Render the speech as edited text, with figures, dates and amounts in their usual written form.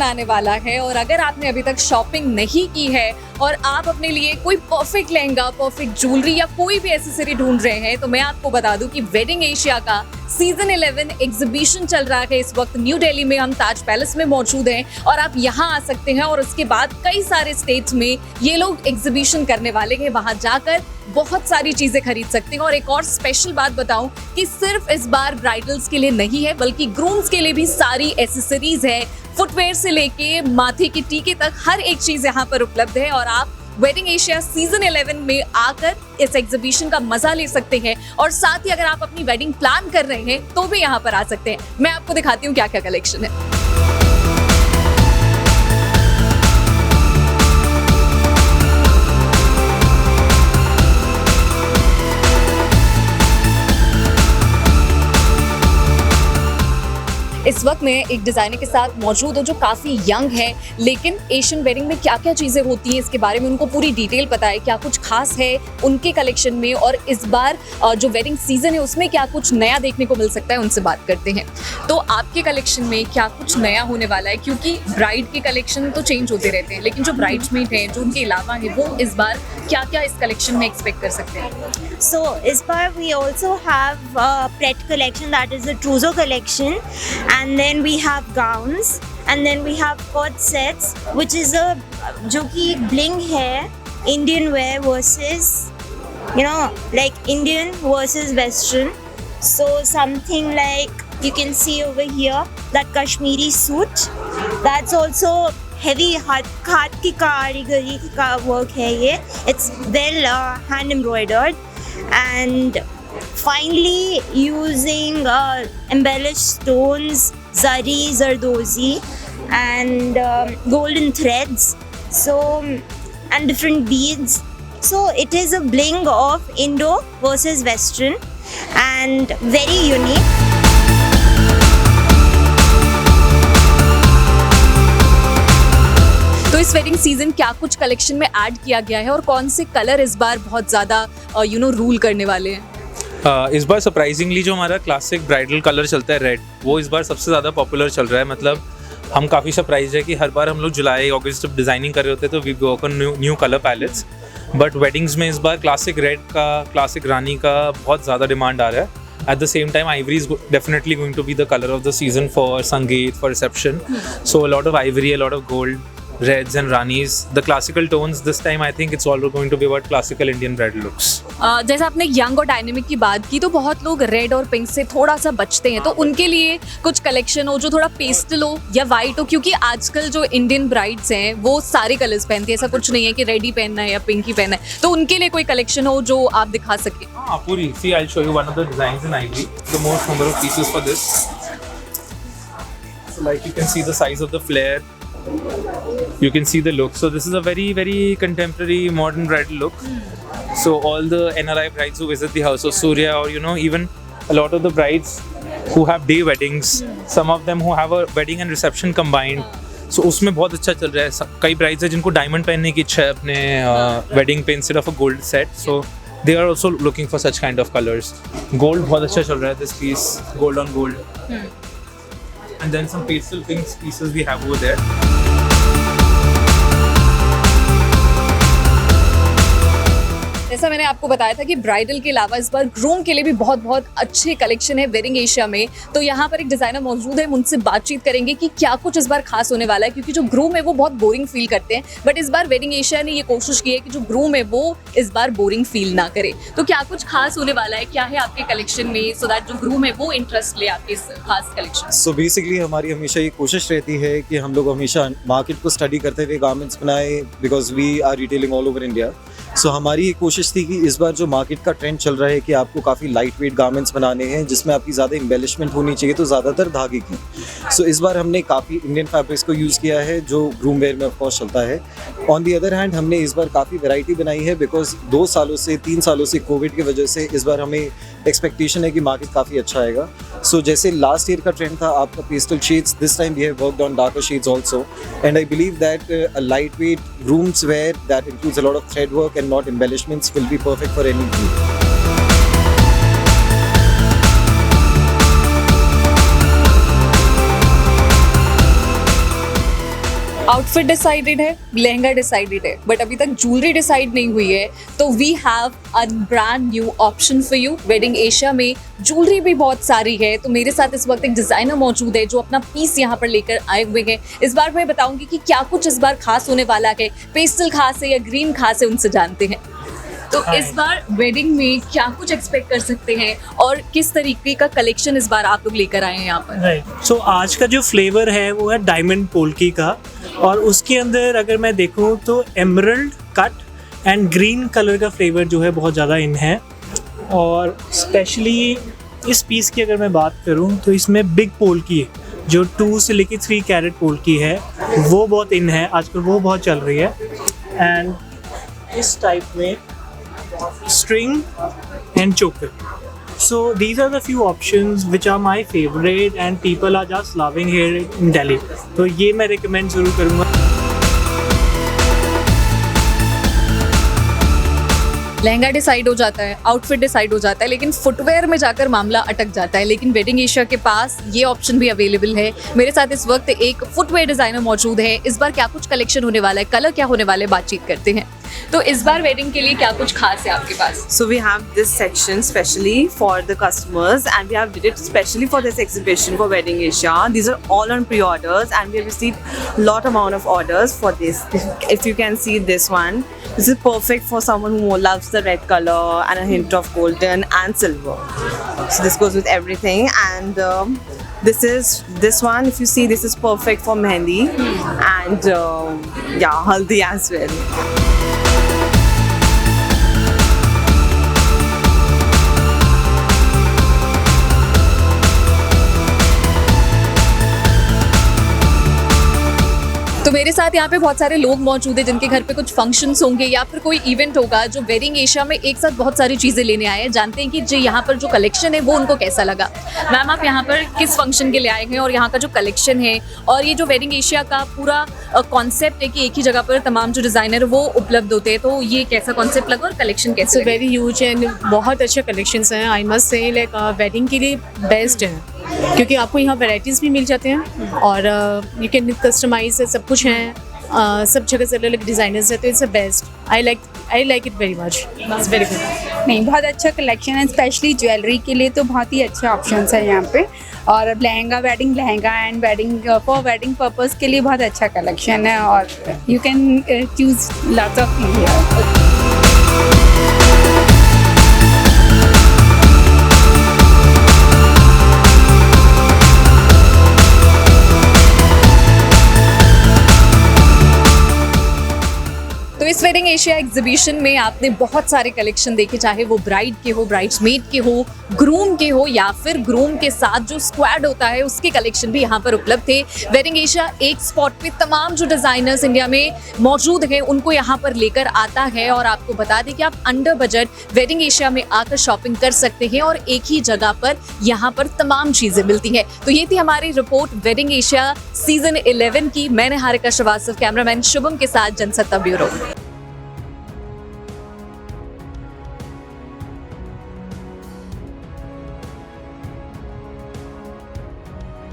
Season आने वाला है और अगर आपने अभी तक शॉपिंग नहीं की है और आप अपने लिए कोई परफेक्ट लहंगा, परफेक्ट ज्वेलरी या कोई भी एसेसरी ढूंढ रहे हैं तो मैं आपको बता दूं कि वेडिंग एशिया का सीजन 11 एग्जीबिशन चल रहा है इस वक्त न्यू दिल्ली में। हम ताज पैलेस में मौजूद हैं और आप यहाँ आ सकते हैं और उसके बाद कई सारे स्टेट्स में ये लोग एग्जीबिशन करने वाले हैं। वहाँ जाकर बहुत सारी चीजें खरीद सकते हैं। और एक और स्पेशल बात बताऊं कि सिर्फ इस बार ब्राइडल्स के लिए नहीं है बल्कि ग्रूम्स के लिए भी सारी एसेसरीज है, फुटवेयर से लेके माथे के टीके तक हर एक चीज यहाँ पर उपलब्ध है। और आप वेडिंग एशिया सीजन 11 में आकर इस एग्जीबिशन का मजा ले सकते हैं और साथ ही अगर आप अपनी वेडिंग प्लान कर रहे हैं तो भी यहाँ पर आ सकते हैं। मैं आपको दिखाती हूँ क्या क्या कलेक्शन है। इस वक्त मैं एक डिज़ाइनर के साथ मौजूद हूँ जो काफ़ी यंग है, लेकिन एशियन वेडिंग में क्या क्या चीज़ें होती हैं इसके बारे में उनको पूरी डिटेल पता है, क्या कुछ खास है उनके कलेक्शन में और इस बार जो वेडिंग सीजन है उसमें क्या कुछ नया देखने को मिल सकता है। उनसे बात करते हैं। तो आपके कलेक्शन में क्या कुछ नया होने वाला है, क्योंकि ब्राइड के कलेक्शन तो चेंज होते रहते हैं लेकिन जो ब्राइड्समेड हैं जो उनके अलावा है वो इस बार क्या क्या इस कलेक्शन में एक्सपेक्ट कर सकते हैं। So इस बार we also have a Pret collection, that is the trousseau collection, and then we have gowns, and then we have court sets, which is a जो कि एक bling है Indian wear versus like Indian versus Western. So something like you can see over here that Kashmiri suit, that's also heavy हाथ की कारीगरी का work है ये, it's well hand embroidered. And finally using embellished stones, zari, zardozi and golden threads, so and different beads. So it is a bling of Indo versus Western and very unique. तो इस wedding season क्या कुछ collection में add किया गया है और कौन से कलर इस बार बहुत ज़्यादा रूल करने वाले हैं। इस बार सरप्राइजिंगली जो हमारा क्लासिक ब्राइडल कलर चलता है रेड, वो इस बार सबसे ज़्यादा पॉपुलर चल रहा है। मतलब हम काफ़ी सरप्राइज है कि हर बार हम लोग जुलाई अगस्त जब डिज़ाइनिंग कर रहे होते हैं तो we work on new colour palettes, but weddings में इस बार क्लासिक रेड का, क्लासिक रानी का बहुत ज़्यादा डिमांड आ रहा है। At the same time, ivory is definitely going to be the color of the season for Sangeet, for reception. So a lot of ivory, a lot of gold, reds and ranis, the classical tones. This time I think it's all going to be about classical Indian bridal looks. जैसे आपने young और dynamic की बात की तो बहुत लोग red और पिंक से थोड़ा सा बचते हैं, तो उनके लिए कुछ कलेक्शन हो जो थोड़ा पेस्टल हो या वाइट हो, क्योंकि आजकल जो इंडियन ब्राइड्स हैं वो सारे कलर्स पहनती है, ऐसा कुछ नहीं है कि रेड ही पहनना है या पिंक ही पहनना है। तो उनके लिए कोई कलेक्शन हो जो आप दिखा सके। हाँ पूरी, see I'll show you one of the designs in ivory, the most number of pieces for this. So like you can see the size of the flare, you can see the look. So this is a very very contemporary modern bridal look. So all the NRI brides who visit the house of Surya, or even a lot of the brides who have day weddings, some of them who have a wedding and reception combined, so उसमें बहुत अच्छा चल रहा है। कई brides हैं जिनको diamond पहनने की इच्छा है अपने wedding पे instead of a gold set, so they are also looking for such kind of colors. Gold बहुत अच्छा चल रहा है, this piece gold on gold, and then some pastel pink pieces we have over there. जैसा मैंने आपको बताया था कि ब्राइडल के अलावा इस बार ग्रूम के लिए भी बहुत बहुत अच्छे कलेक्शन है वेडिंग एशिया में। तो यहाँ पर एक डिज़ाइनर मौजूद है, उनसे बातचीत करेंगे कि क्या कुछ इस बार खास होने वाला है, क्योंकि जो ग्रूम है वो बहुत बोरिंग फील करते हैं, बट इस बार वेडिंग एशिया ने ये कोशिश की है कि जो ग्रूम है वो इस बार बोरिंग फील ना करे। तो क्या कुछ खास होने वाला है, क्या है आपके कलेक्शन में, सो दैट जो ग्रूम है वो इंटरेस्ट ले आपके इस खास कलेक्शन। सो बेसिकली हमारी हमेशा ये कोशिश रहती है कि हम लोग हमेशा मार्केट को स्टडी करते हुए गारमेंट्स बनाए, because we are retailing all over India. So हमारी ये कोशिश थी कि इस बार जो मार्केट का ट्रेंड चल रहा है कि आपको काफ़ी लाइट वेट गारमेंट्स बनाने हैं जिसमें आपकी ज़्यादा एम्बेलिशमेंट होनी चाहिए, तो ज़्यादातर धागे की। सो इस बार हमने काफ़ी इंडियन फैब्रिक्स को यूज़ किया है जो ग्रूम वेयर में ऑफकोर्स चलता है। ऑन दी अदर हैंड हमने इस बार काफ़ी वैरायटी बनाई है, बिकॉज 2 सालों से 3 सालों से कोविड की वजह से इस बार हमें एक्सपेक्टेशन है कि मार्केट काफ़ी अच्छा आएगा। सो जैसे लास्ट ईयर का ट्रेंड था आपका pastel shades, this time we have worked on darker shades also, and I believe that a light weight grooms wear that includes a lot of thread work and not embellishments will be perfect for any group. Outfit decided है, lehenga decided है, but अभी तक jewellery decide नहीं हुई है। तो we have a brand new option for you. Wedding Asia में jewellery भी बहुत सारी है। तो मेरे साथ इस वक्त एक डिजाइनर मौजूद है जो अपना पीस यहाँ पर लेकर आए हुए हैं। इस बार मैं बताऊंगी कि क्या कुछ इस बार खास होने वाला है, पेस्टल खास है या ग्रीन खास है, उनसे जानते हैं। तो इस बार वेडिंग में क्या कुछ एक्सपेक्ट कर सकते हैं और किस तरीके का कलेक्शन इस बार आप लोग लेकर आए हैं यहाँ पर? राइट, सो आज का जो फ्लेवर है वो है डायमंड पोल्की का, और उसके अंदर अगर मैं देखूँ तो emerald cut and green colour का फ्लेवर जो है बहुत ज़्यादा इन है। और स्पेशली इस पीस की अगर मैं बात करूँ तो इसमें बिग पोल्की है, जो 2 से लेकर 3 कैरेट पोल्की है, वो बहुत इन है आजकल, वो बहुत चल रही है। एंड इस टाइप में string and choker. So these are the few options which are my favorite and people are just loving here in Delhi. तो ये मैं recommend ज़रूर करूँगा। लहंगा डिसाइड हो जाता है, आउटफिट डिसाइड हो जाता है, लेकिन फुटवेयर में जाकर मामला अटक जाता है। लेकिन वेडिंग एशिया के पास ये ऑप्शन भी अवेलेबल है। मेरे साथ इस वक्त एक फुटवेयर डिजाइनर मौजूद है। इस बार क्या कुछ कलेक्शन होने वाला है, कलर क्या होने वाले, बातचीत करते हैं। तो इस बार वेडिंग के लिए क्या कुछ खास है आपके पास? So we have this section specially for the customers, and we have did it specially for this exhibition for Wedding Asia. These are all on pre-orders, and we have received lot amount of orders for this. If you can see this one, this is perfect for someone who loves the red color and a hint of golden and silver. So this goes with everything, and this one, if you see, this is perfect for mehendi and yeah, haldi as well. तो मेरे साथ यहाँ पे बहुत सारे लोग मौजूद हैं जिनके घर पे कुछ फंक्शंस होंगे या फिर कोई इवेंट होगा, जो वेडिंग एशिया में एक साथ बहुत सारी चीज़ें लेने आए हैं। जानते हैं कि जो यहाँ पर जो कलेक्शन है वो उनको कैसा लगा। मैम, आप यहाँ पर किस फंक्शन के लिए आए हैं और यहाँ का जो कलेक्शन है और ये जो वेडिंग एशिया का पूरा कॉन्सेप्ट है कि एक ही जगह पर तमाम जो डिज़ाइनर वो उपलब्ध होते हैं, तो ये कैसा कॉन्सेप्ट लगा और कलेक्शन कैसे? सो वेरी ह्यूज एंड बहुत अच्छे कलेक्शंस हैं। I must say like wedding के लिए बेस्ट है, क्योंकि आपको यहाँ वैराइटीज़ भी मिल जाते हैं और यू कैन कस्टमाइज सब कुछ हैं, सब जगह से अलग अलग डिज़ाइनर्स हैं, तो it's a best. I like it very much, it's very good. नहीं, बहुत अच्छा कलेक्शन है, स्पेशली ज्वेलरी के लिए तो बहुत ही अच्छे ऑप्शंस हैं यहाँ पे। और अब wedding lehenga and for wedding purpose के लिए बहुत अच्छा कलेक्शन है, और you can choose lots of things. तो इस वेडिंग एशिया एग्जीबिशन में आपने बहुत सारे कलेक्शन देखे, चाहे वो ब्राइड के हो, ब्राइड्समेड के हो, ग्रूम के हो या फिर ग्रूम के साथ जो स्क्वाड होता है उसके कलेक्शन भी यहाँ पर उपलब्ध थे। वेडिंग एशिया एक स्पॉट पे तमाम जो डिजाइनर्स इंडिया में मौजूद हैं उनको यहाँ पर लेकर आता है, और आपको बता दें कि आप अंडर बजट वेडिंग एशिया में आकर शॉपिंग कर सकते हैं और एक ही जगह पर यहाँ पर तमाम चीजें मिलती हैं। तो ये थी हमारी रिपोर्ट वेडिंग एशिया सीजन 11 की। मैंने हारिका श्रीवास्तव, कैमरामैन शुभम के साथ जनसत्ता ब्यूरो।